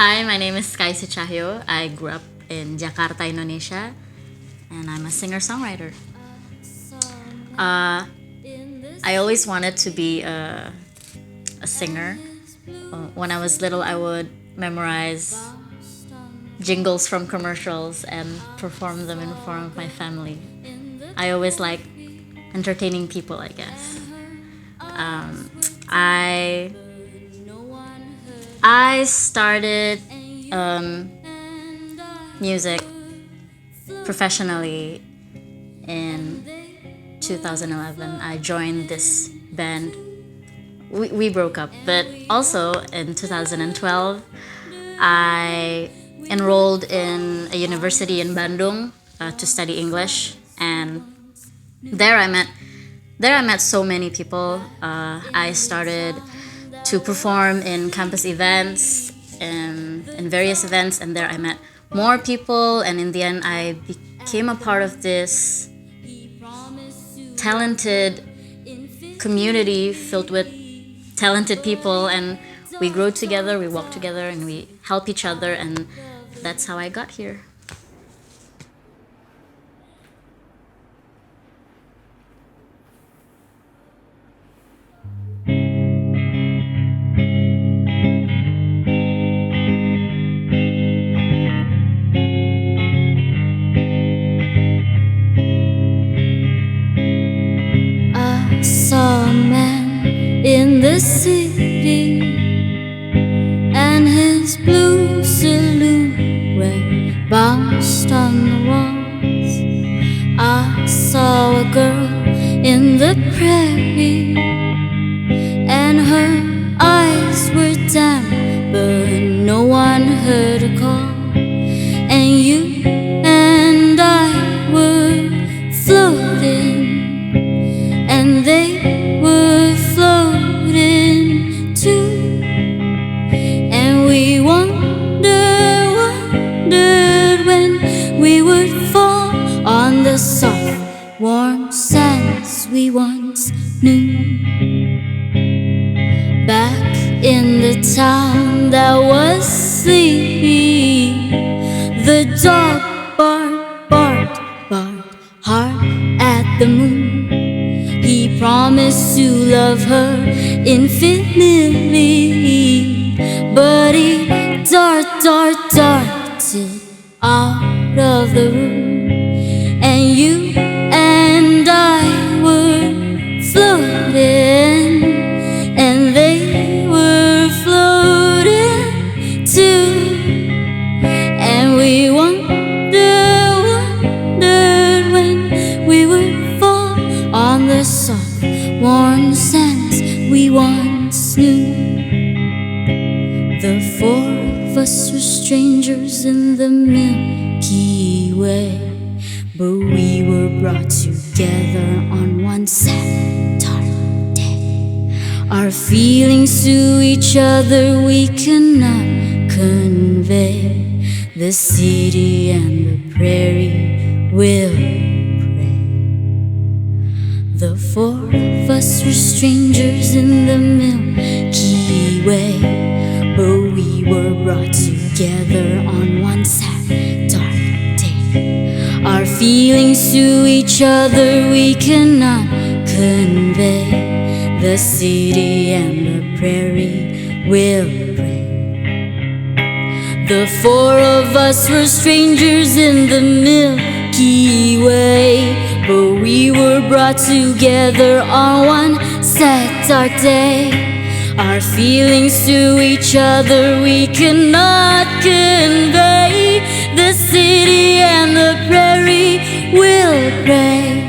Hi, my name is Sucahyo. I grew up in Jakarta, Indonesia, and I'm a singer-songwriter. I always wanted to be a singer. When I was little, I would memorize jingles from commercials and perform them in front of my family. I always like entertaining people, I guess. I started music professionally in 2011. I joined this band. We broke up, but also in 2012, I enrolled in a university in Bandung to study English, and there I met so many people. I started to perform in campus events and in various events, and there I met more people, and in the end I became a part of this talented community filled with talented people, and we grow together, we walk together, and we help each other, and that's how I got here. I saw a man in the city, and his blue silhouette bounced on the walls. I saw a girl in the prairie, and her eyes were damp, but no one heard her call. And you and I were floating, and they were floating too. And we wondered when we would fall on the soft, warm sands we once knew. Back in the town that was sleepy, the dog barked hard at the moon. He promised to love her infinitely, but he darted out of the room. And you and I were floating, and they were floating too. And we wondered when we would fall on the soft, warm sands we once knew. The four of us were strangers in the Milky Way, but we were brought together on one Saturday. Our feelings to each other we cannot convey. The city and the prairie will pray. The four of us were strangers in the Milky Way, but we were brought together on one Saturday. Our feelings to each other we cannot convey. The city and the prairie will pray. The four of us were strangers in the Milky Way, but we were brought together on one Saturday. Our feelings to each other we cannot convey. The city and the prairie will pray.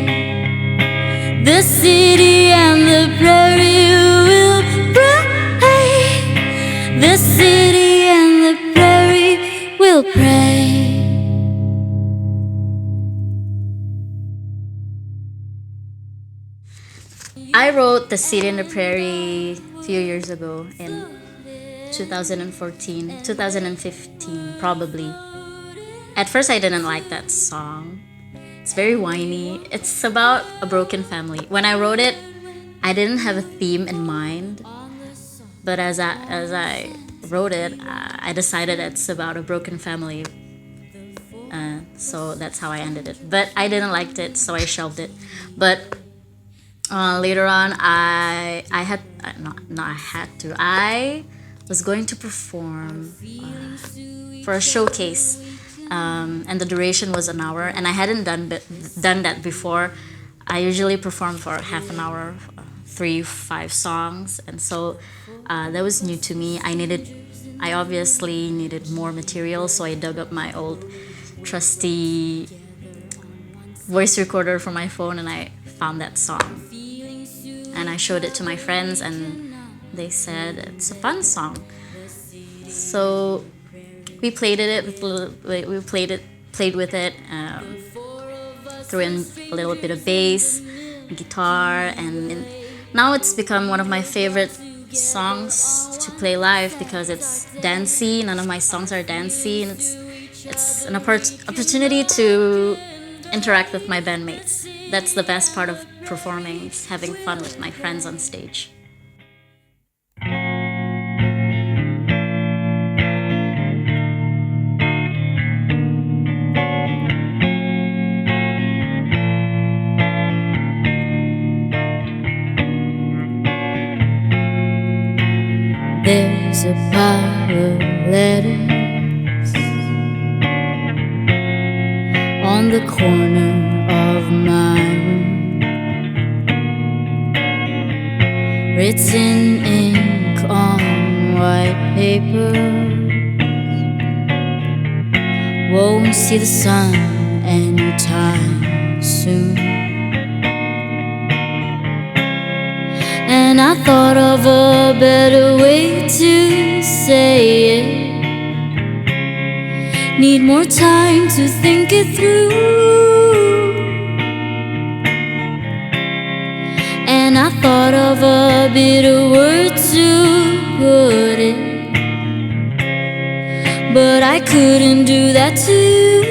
The city and the prairie will pray. The city and the prairie will pray. I wrote The City and the Prairie a few years ago in 2014, 2015 probably. At first I didn't like that song. It's very whiny. It's about a broken family. When I wrote it, I didn't have a theme in mind. But as I wrote it, I decided it's about a broken family. So that's how I ended it. But I didn't like it, so I shelved it. But later on, I was going to perform for a showcase, and the duration was an hour, and I hadn't done that before. I usually perform for half an hour, 3-5 songs, and so that was new to me. I obviously needed more material, so I dug up my old trusty voice recorder from my phone, and I found that song, and I showed it to my friends, and they said it's a fun song. So we played it played with it, threw in a little bit of bass, guitar, and now it's become one of my favorite songs to play live because it's dancey. None of my songs are dancey, and it's an opportunity to interact with my bandmates. That's the best part of performing, is having fun with my friends on stage. There's a pile of letters on the corner of my room, written ink on white paper. Won't see the sun anytime soon. And I thought of a better way to say it. Need more time to think it through. And I thought of a bitter word to put it, but I couldn't do that to you.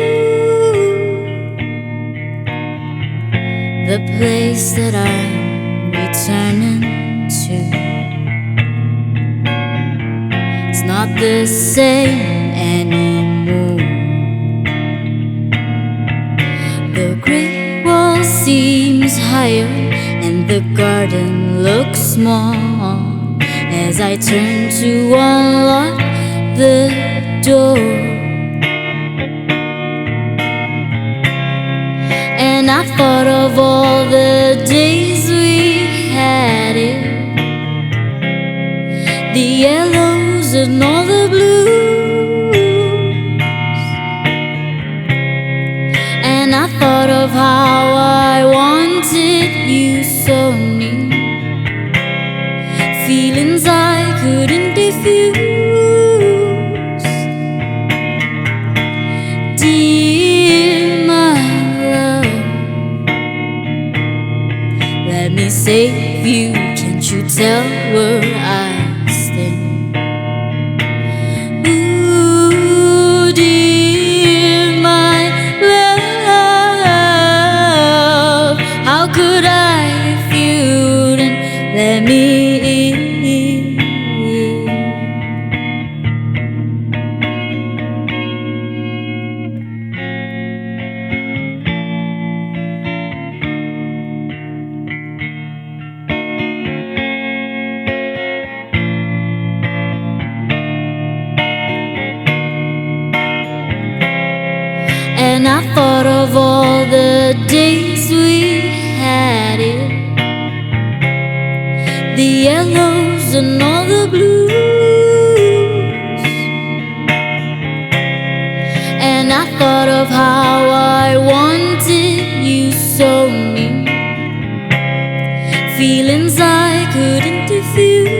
The place that I'm returning to, it's not the same anymore. The great wall seems higher and the garden looks small as I turn to unlock the door. And I thought of all the days we had it, the yellows and all the blues. And I thought of how I wanted you so near, feelings I couldn't diffuse. Dear my love, let me save you. Can't you tell where I stand? Ooh, dear my love, how could I if you didn't let me in? And I thought of all the days we had it, the yellows and all the blues. And I thought of how I wanted you so near, feelings I couldn't diffuse.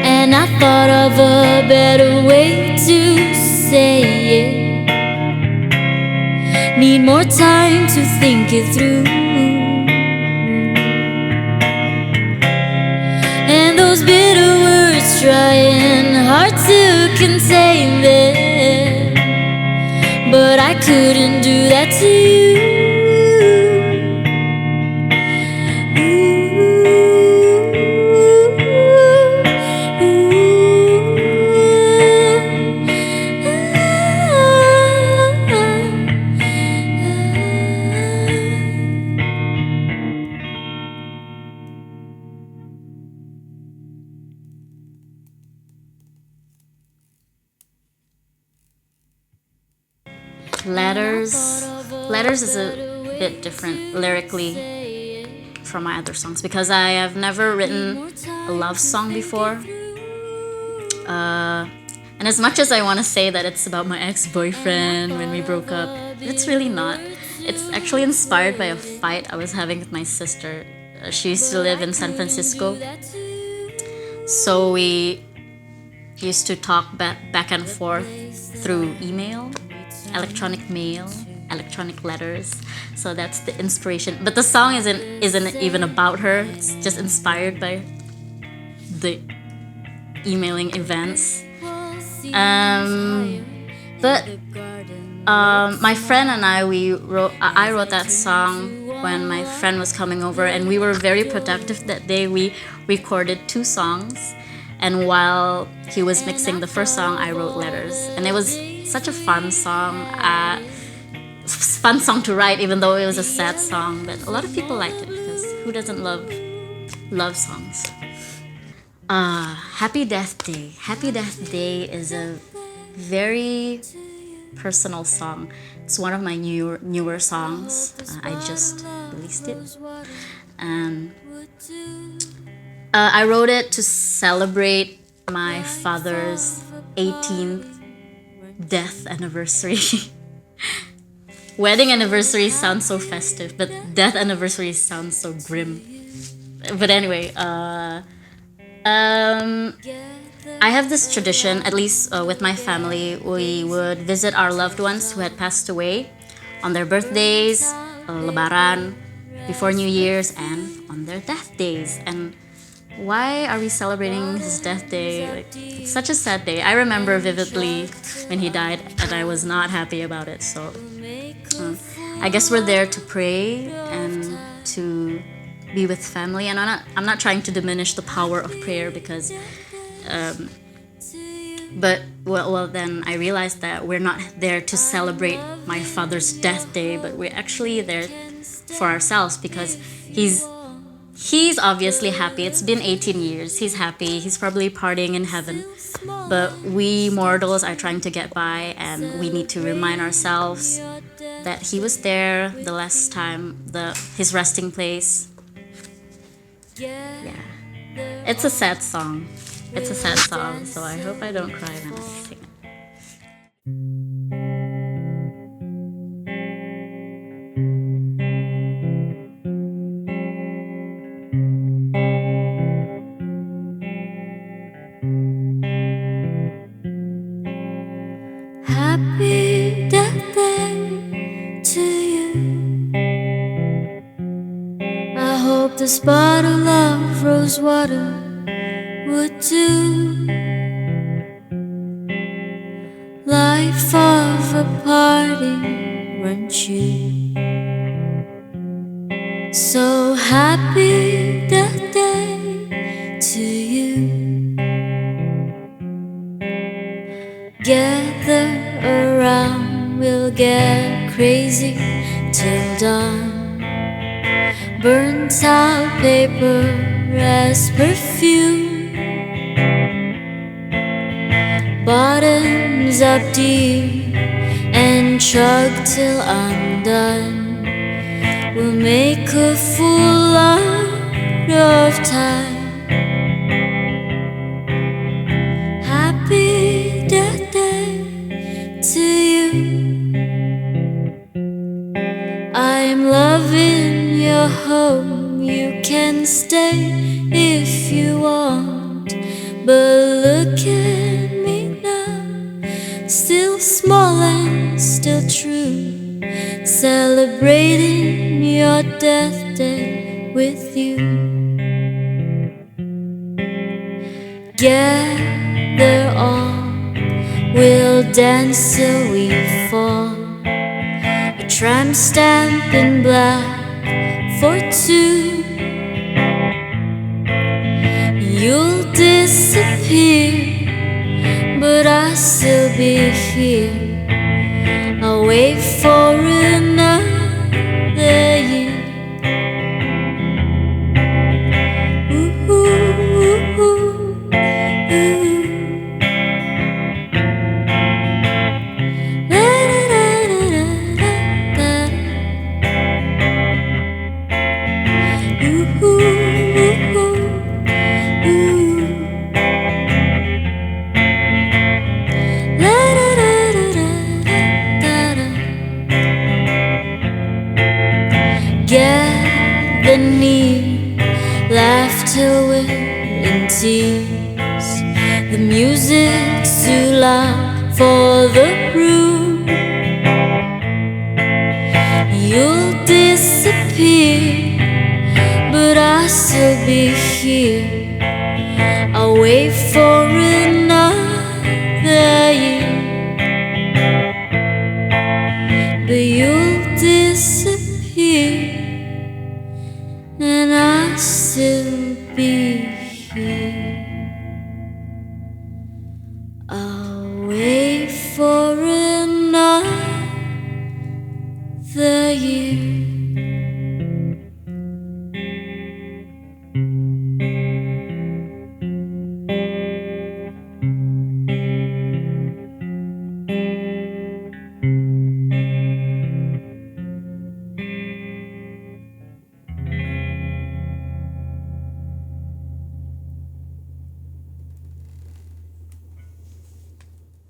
And I thought of a better way to say it. Need more time to think it through. And those bitter words trying hard to contain them, but I couldn't do that to you. Ooh. Letters is a bit different lyrically from my other songs because I have never written a love song before. And as much as I want to say that it's about my ex-boyfriend when we broke up, it's really not. It's actually inspired by a fight I was having with my sister. She used to live in San Francisco. So we used to talk back and forth through email, electronic mail, electronic letters. So that's the inspiration. But the song isn't even about her. It's just inspired by the emailing events. My friend and I wrote that song when my friend was coming over, and we were very productive that day. We recorded 2 songs, and while he was mixing the first song, I wrote letters, and it was such a fun song to write, even though it was a sad song. But a lot of people liked it because who doesn't love songs? Happy Death Day. Happy Death Day is a very personal song. It's one of my newer songs. I just released it. I wrote it to celebrate my father's 18th death anniversary. Wedding anniversary sounds so festive, but death anniversary sounds so grim. But anyway, I have this tradition, at least with my family. We would visit our loved ones who had passed away on their birthdays, Lebaran, before New Year's, and on their death days. And why are we celebrating his death day? It's such a sad day. I remember vividly when he died, and I was not happy about it. So I guess we're there to pray and to be with family. And I'm not trying to diminish the power of prayer because then I realized that we're not there to celebrate my father's death day, but we're actually there for ourselves because he's obviously happy. It's been 18 years. He's happy. He's probably partying in heaven. But we mortals are trying to get by, and we need to remind ourselves that he was there the last time, his resting place. Yeah. It's a sad song. So I hope I don't cry when I sing it. Happy Death Day to you. I hope this bottle of rose water would do. Life of a party, weren't you? So happy Death Day to you. Gather around, we'll get crazy till dawn. Burnt out paper as perfume. Bottoms up deep and chug till I'm done. We'll make a fool out of time. Happy Death Day to you. I'm loving your home. You can stay if you want, but look at me now, still small and still true, celebrating your death day with you. Gather on, we'll dance till we fall. A tramp stamp in black for 2. You'll disappear, but I'll still be here. I'll wait for another year. Ooh, ooh, ooh, ooh. La, da, da, da, da. the near, laughter with in tears. The music's too loud for the room. You'll disappear, but I'll still be here. I'll wait for another year, but you'll disappear, and I'll still be here. I'll wait for another year.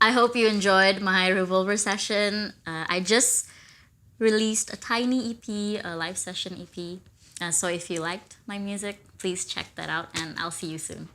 I hope you enjoyed my Revolver session. I just released a tiny EP, a live session EP. So if you liked my music, please check that out, and I'll see you soon.